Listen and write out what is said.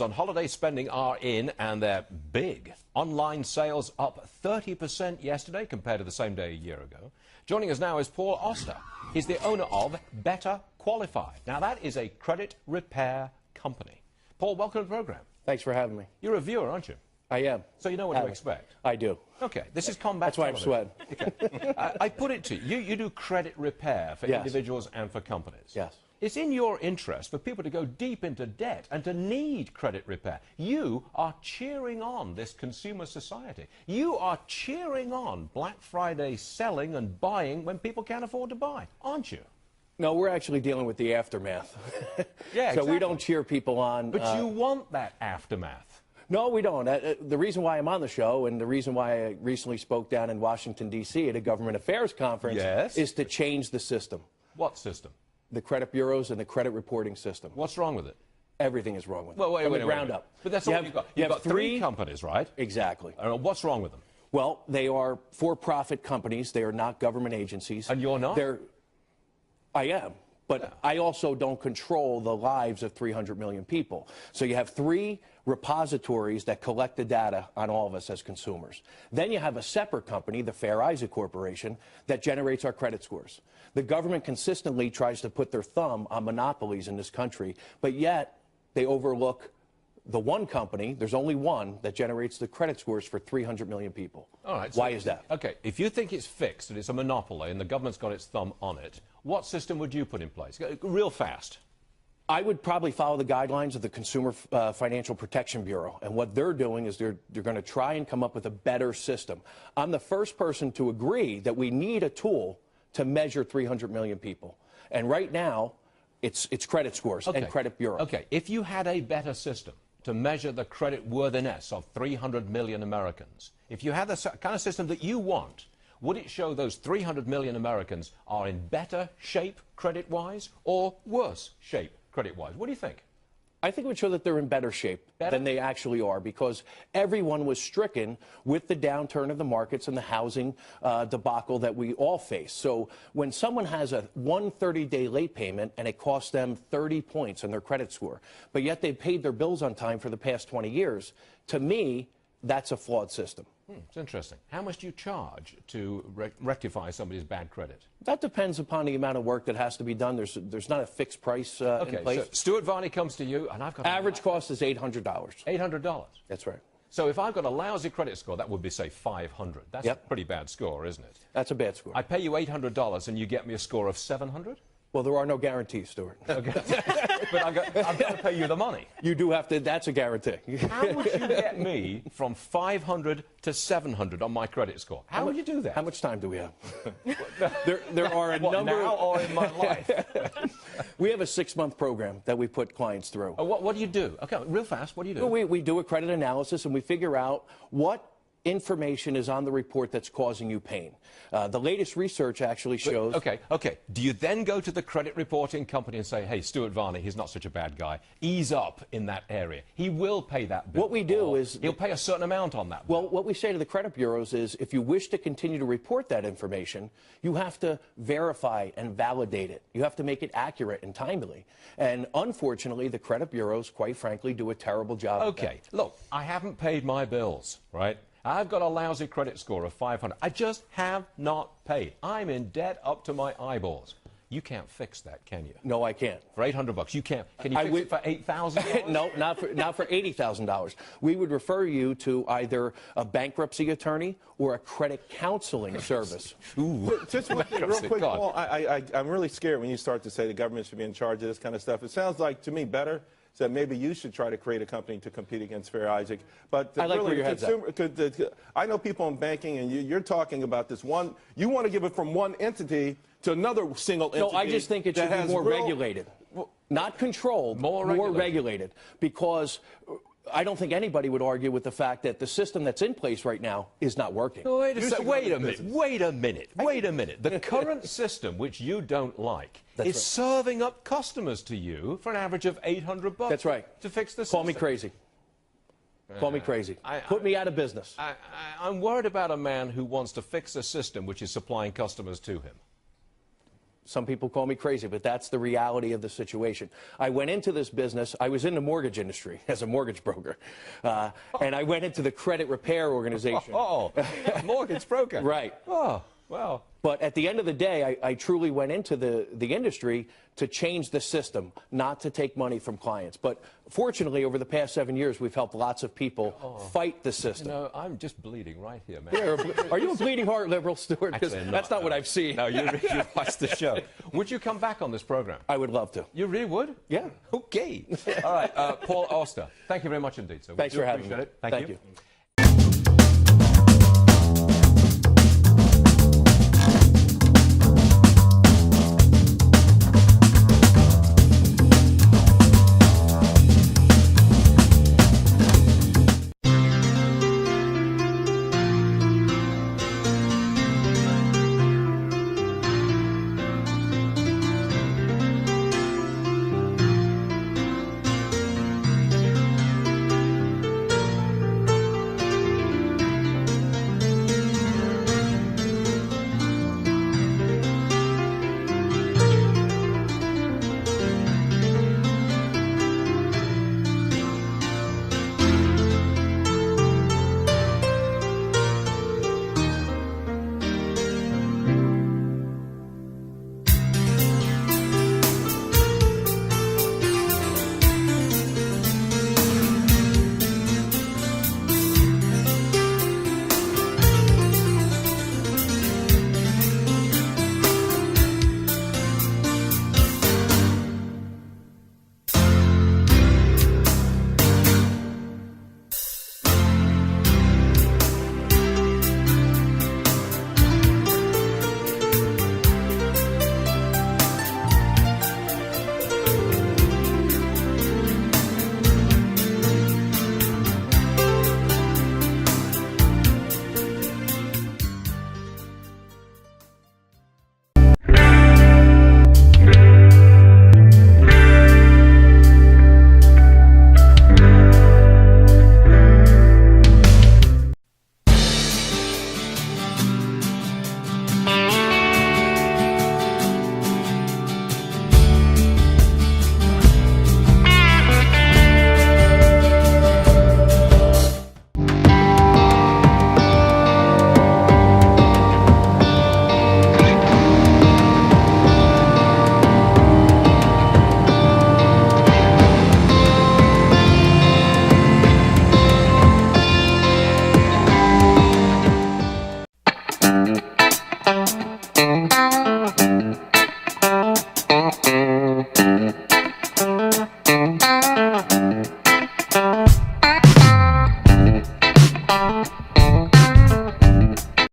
on holiday spending are in, and they're big. Online sales up 30% yesterday compared to the same day a year ago. Joining us now is Paul Oster. He's the owner of Better Qualified. Now, that is a credit repair company. Paul, welcome to the program. Thanks for having me. You're a viewer, aren't you? I am. So you know what to expect? I do. Okay, this is combat That's why I'm sweating. Okay. I put it to you, you do credit repair for individuals and for companies. Yes. It's in your interest for people to go deep into debt and to need credit repair. You are cheering on this consumer society. You are cheering on Black Friday selling and buying when people can't afford to buy, aren't you? No, we're actually dealing with the aftermath. Yeah, so exactly. we don't cheer people on. But you want that aftermath. No, we don't. The reason why I'm on the show and the reason why I recently spoke down in Washington, D.C. at a government affairs conference is to change the system. What system? The credit bureaus and the credit reporting system. What's wrong with it? Everything is wrong with it. Well, wait, from the ground up. But that's all you've got. You've got three companies, right? Exactly. What's wrong with them? Well, they are for-profit companies. They are not government agencies. And you're not? I am. But I also don't control the lives of 300 million people. So you have three repositories that collect the data on all of us as consumers. Then you have a separate company, the Fair Isaac Corporation, that generates our credit scores. The government consistently tries to put their thumb on monopolies in this country, but yet they overlook the one company, there's only one, that generates the credit scores for 300 million people. All right. Why is that? Okay, if you think it's fixed and it's a monopoly and the government's got its thumb on it, what system would you put in place? Real fast. I would probably follow the guidelines of the Consumer Financial Protection Bureau. And what they're doing is they're going to try and come up with a better system. I'm the first person to agree that we need a tool to measure 300 million people. And right now, it's credit scores and credit bureau. Okay, if you had a better system to measure the credit worthiness of 300 million Americans, if you had the kind of system that you want, would it show those 300 million Americans are in better shape credit-wise or worse shape credit-wise? What do you think? I think it would show that they're in better shape than they actually are, because everyone was stricken with the downturn of the markets and the housing debacle that we all face. So when someone has a 130-day late payment and it costs them 30 points on their credit score, but yet they've paid their bills on time for the past 20 years, to me, that's a flawed system. It's interesting. How much do you charge to rectify somebody's bad credit? That depends upon the amount of work that has to be done. There's not a fixed price in place. So Stuart-Wylie comes to you, and I've got... Average cost is $800. $800? That's right. So if I've got a lousy credit score, that would be, say, 500. That's a pretty bad score, isn't it? That's a bad score. I pay you $800 and you get me a score of 700? Well, there are no guarantees, Stuart. Okay. But I've got to pay you the money. You do have to. That's a guarantee. How would you get me from 500 to 700 on my credit score? How would you do that? How much time do we have? there are a number. Now or in my life? We have a 6-month program that we put clients through. What do you do? Okay, real fast. What do you do? Well, we do a credit analysis and we figure out what information is on the report that's causing you pain. The latest research actually shows... Okay. Do you then go to the credit reporting company and say, hey, Stuart-Wylie, he's not such a bad guy. Ease up in that area. He will pay that bill. What we do is... He'll pay a certain amount on that bill. Well, what we say to the credit bureaus is if you wish to continue to report that information, you have to verify and validate it. You have to make it accurate and timely. And unfortunately, the credit bureaus, quite frankly, do a terrible job of that. Okay, look, I haven't paid my bills, right? I've got a lousy credit score of 500. I just have not paid. I'm in debt up to my eyeballs. You can't fix that, can you? No, I can't. For $800, you can't. Can you fix it for $8,000? No, not for $80,000. We would refer you to either a bankruptcy attorney or a credit counseling service. Ooh. Just real quick, Paul, I'm really scared when you start to say the government should be in charge of this kind of stuff. It sounds like, to me, better that maybe you should try to create a company to compete against Fair Isaac. But I like where your head's at. I know people in banking, and you're talking about this one. You want to give it from one entity to another single entity. No, I just think it should be more regulated. Not controlled, more regulated. Because I don't think anybody would argue with the fact that the system that's in place right now is not working. No, wait a minute. The current system, which you don't like, is serving up customers to you for an average of $800. That's right. To fix the system. Call me crazy. Call me crazy. Put me out of business. I'm worried about a man who wants to fix a system which is supplying customers to him. Some people call me crazy, but that's the reality of the situation. I went into this business. I was in the mortgage industry as a mortgage broker. And I went into the credit repair organization. Mortgage broker. Right. Oh, well. But at the end of the day, I truly went into the industry to change the system, not to take money from clients. But fortunately, over the past 7 years, we've helped lots of people fight the system. You know, I'm just bleeding right here, man. Yeah, are you a bleeding heart liberal, Stuart? Because that's not what I've seen. No, you watch the show. Would you come back on this program? I would love to. You really would? Yeah. Okay. All right, Paul Auster, thank you very much indeed. So Thanks for having me. Thank you.